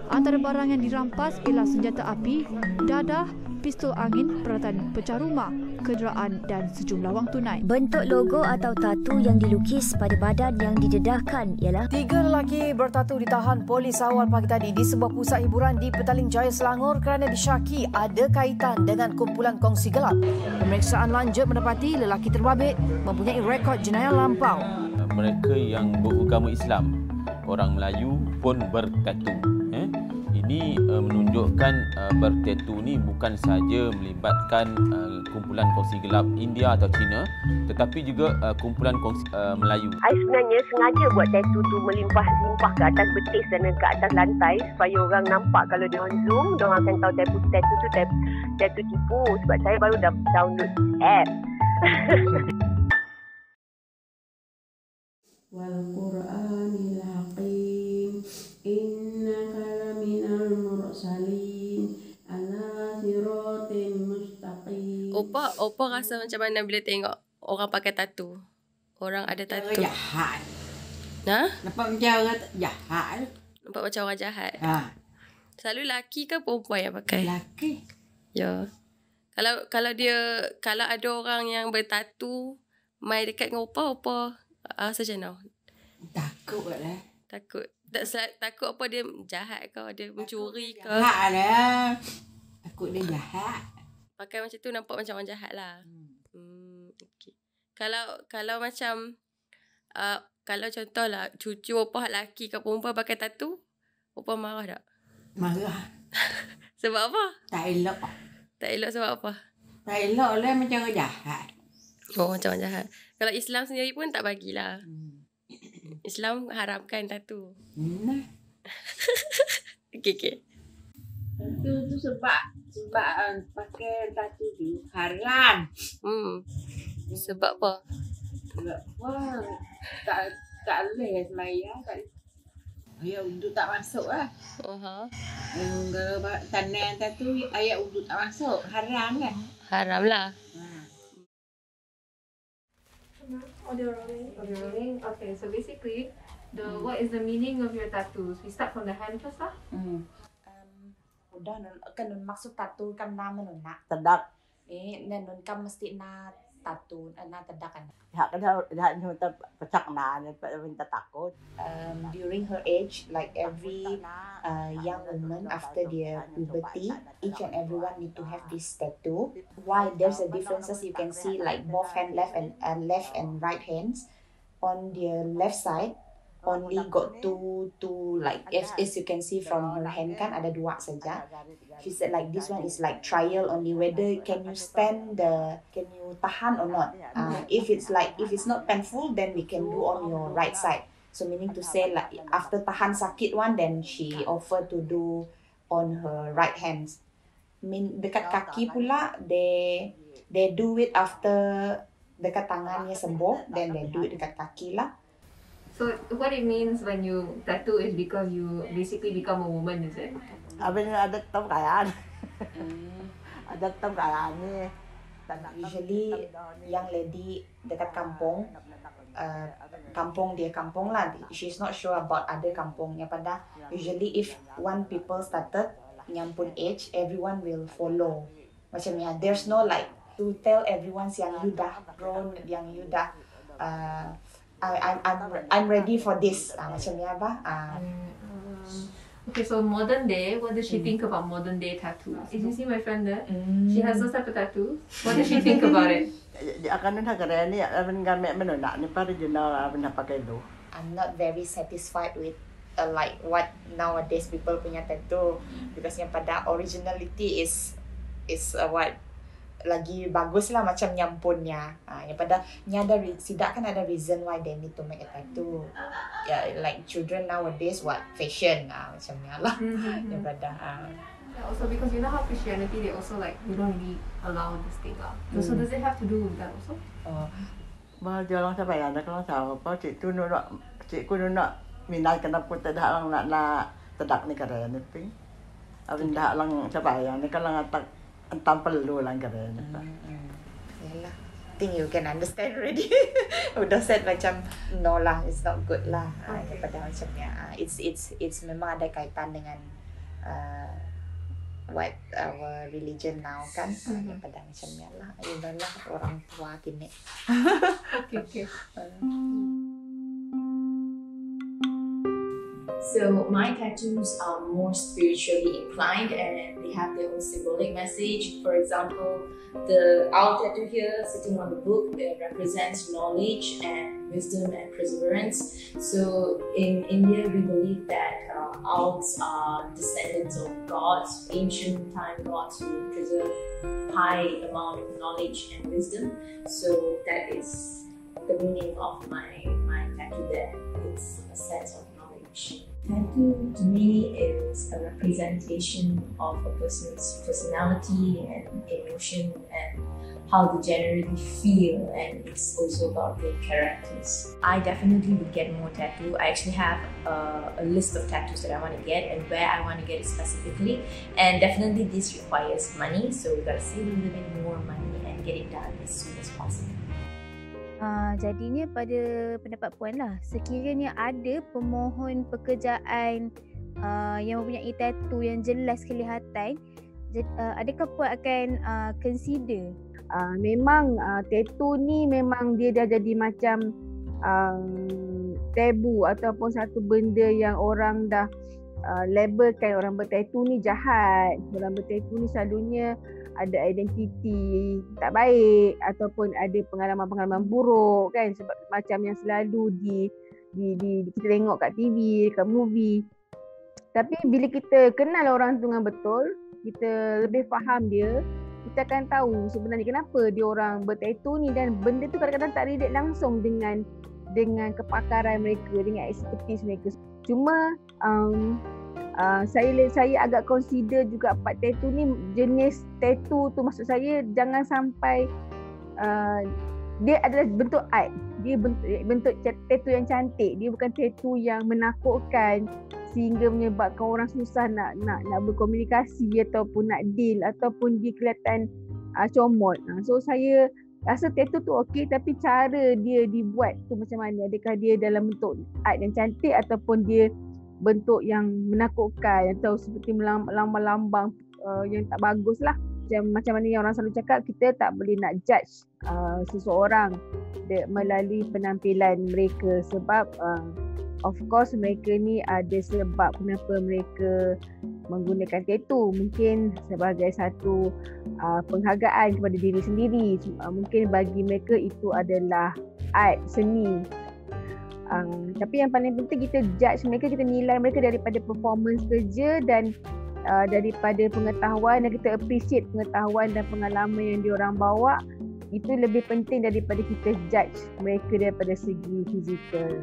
Antara barang yang dirampas ialah senjata api, dadah, pistol angin, peralatan pecah rumah, kenderaan dan sejumlah wang tunai. Bentuk logo atau tatu yang dilukis pada badan yang didedahkan ialah 3 lelaki bertatu ditahan polis awal pagi tadi di sebuah pusat hiburan di Petaling Jaya, Selangor kerana disyaki ada kaitan dengan kumpulan kongsi gelap. Pemeriksaan lanjut mendapati lelaki terbabit mempunyai rekod jenayah lampau. Mereka yang beragama Islam, orang Melayu pun bertatu. Ini menunjukkan bertatu ni bukan sahaja melibatkan kumpulan kongsi gelap India atau China, tetapi juga kumpulan kongsi Melayu. I sebenarnya sengaja buat tattoo tu melimpah-limpah ke atas betis dan ke atas lantai supaya orang nampak kalau dia on Zoom, diorang akan tahu tattoo tu tattoo tipu, sebab saya baru dah download app. Wal Qur'anil Hakim innaka laminal mursalin ala siratin mustaqim. Opa rasa macam mana bila tengok orang pakai tatu? Orang ada tatu. Jahat. Ha? Nampak macam orang jahat. Nampak macam orang jahat. Ha, Selalu lelaki ke perempuan yang pakai? lelaki. Ya. Kalau ada orang yang bertatu mai dekat dengan opa rasa macam mana? Takut lah. Takut. Takut apa dia jahat ke, dia mencuri ke? Jahat lah. Takut dia jahat. Pakai macam tu nampak macam orang jahat lah. Okay. Kalau macam kalau contohlah cucu opah lelaki ke perempuan pakai tatu, opah marah tak? Marah. Sebab apa? Tak elok. Tak elok sebab apa? Tak elok lah macam orang jahat. Oh, macam orang jahat. Kalau Islam sendiri pun tak bagilah. Islam haramkan tatu. Nah. Okay. Tatu tu sebab pakai tatu tu haram. Sebab apa? Sebab wah tak boleh semayang tak. Ayat uduk tak masuk lah. Kalau tanah tatu ayat uduk tak masuk, haram lah. Haram lah. Audio rolling. Okay, so basically, what is the meaning of your tattoos? We start from the hand first lah. Udah kan maksud tattoo kan nama nak tedak. Nên kan mesti na tattoo na tedak kan. Hak nyuta pecak na minta takut. During her age, like every young woman after their puberty, each and everyone need to have this tattoo. Why there's a differences you can see like both left and right hands. On the left side only got two like as you can see from her hand kan ada dua saja. She said like this one is like trial only whether can you tahan or not. If it's not painful then we can do on your right side. So meaning to say like after tahan sakit one then she offer to do on her right hands. Dekat kaki pula they do it after dekat tangannya sembuh then they do it dekat kaki lah. So what it means when you tattoo is because you basically become a woman, is it? Abang ada kayaan. Ada kayaan ni. Usually young lady dekat kampung, kampung lah. She's not sure about other kampungnya pada. Usually if one people started nyampun age, everyone will follow. Macam ya, there's no like to tell everyone yang you dah grown, yang you dah I'm ready for this. Macam ni apa? Okay, so modern day, what does she think about modern day tattoos? Did you see my friend there? She has those type of tattoos. What does she think about it? Akan nak kaya ni, abang gamit menolak ni para jenau abang nak pakai tu. I'm not very satisfied with like what nowadays people punya tattoo because yang pada originality is what lagi bagus lah macam nyampunnya. Yang pada ada sidak kan ada reason why they need to make a tattoo. Like children nowadays what fashion macamnya lah. Yang pada also because you know how Christianity they also like we don't really allow this thing lah. So does it have to do with that also? Bah jalan sampai ada kalau tahu apa cikgu nak minat kenapa tidak lang nak tedak ni kaya ni ping. Abang dah lang sampai ni kalau ngatak entah perlu lang kaya ni. Yalah. Think you can understand already. Udah said macam no lah, it's not good lah. Daripada macamnya it's memang ada kaitan dengan what our religion now kan, daripada macam ni lah, ialah orang tua kini. Okay. So my tattoos are more spiritually inclined and they have their own symbolic message. For example, the owl tattoo here sitting on the book represents knowledge and wisdom and perseverance. So in India, we believe that owls are descendants of gods, ancient time gods who preserve high amount of knowledge and wisdom. So that is the meaning of my tattoo there. It's a sense of knowledge. Tattoo to me is a representation of a person's personality and emotion and how they generally feel, and it's also about their characters. I definitely would get more tattoo. I actually have a list of tattoos that I want to get and where I want to get it specifically, and definitely this requires money, so we gotta save a little bit more money and get it done as soon as possible. Jadinya pada pendapat Puan lah, sekiranya ada pemohon pekerjaan yang mempunyai tattoo yang jelas kelihatan, adakah Puan akan consider? Memang tattoo ni memang dia dah jadi macam tabu ataupun satu benda yang orang dah labelkan orang bertattoo ni jahat. Orang bertattoo ni selalunya ada identiti tak baik ataupun ada pengalaman-pengalaman buruk kan, sebab macam yang selalu kita tengok kat TV, kat movie. Tapi bila kita kenal orang tu dengan betul, kita lebih faham dia, kita akan tahu sebenarnya kenapa dia orang bertattoo ni, dan benda tu kadang-kadang tak relate langsung dengan kepakaran mereka, dengan expertise mereka. Cuma saya agak consider juga part tattoo ni, jenis tattoo tu maksud saya jangan sampai dia adalah bentuk art. Dia bentuk tattoo yang cantik. Dia bukan tattoo yang menakutkan sehingga menyebabkan orang susah nak berkomunikasi ataupun nak deal, ataupun dia kelihatan comot. So saya rasa tattoo tu okey, tapi cara dia dibuat tu macam mana? Adakah dia dalam bentuk art yang cantik ataupun dia bentuk yang menakutkan atau seperti lambang-lambang yang tak bagus lah. Macam mana yang orang selalu cakap, kita tak boleh nak judge seseorang melalui penampilan mereka, sebab of course mereka ni ada sebab kenapa mereka menggunakan tattoo. Mungkin sebagai satu penghargaan kepada diri sendiri, mungkin bagi mereka itu adalah art, seni. Tapi yang paling penting kita judge mereka, kita nilai mereka daripada performance kerja dan daripada pengetahuan, dan kita appreciate pengetahuan dan pengalaman yang diorang bawa. Itu lebih penting daripada kita judge mereka daripada segi fizikal.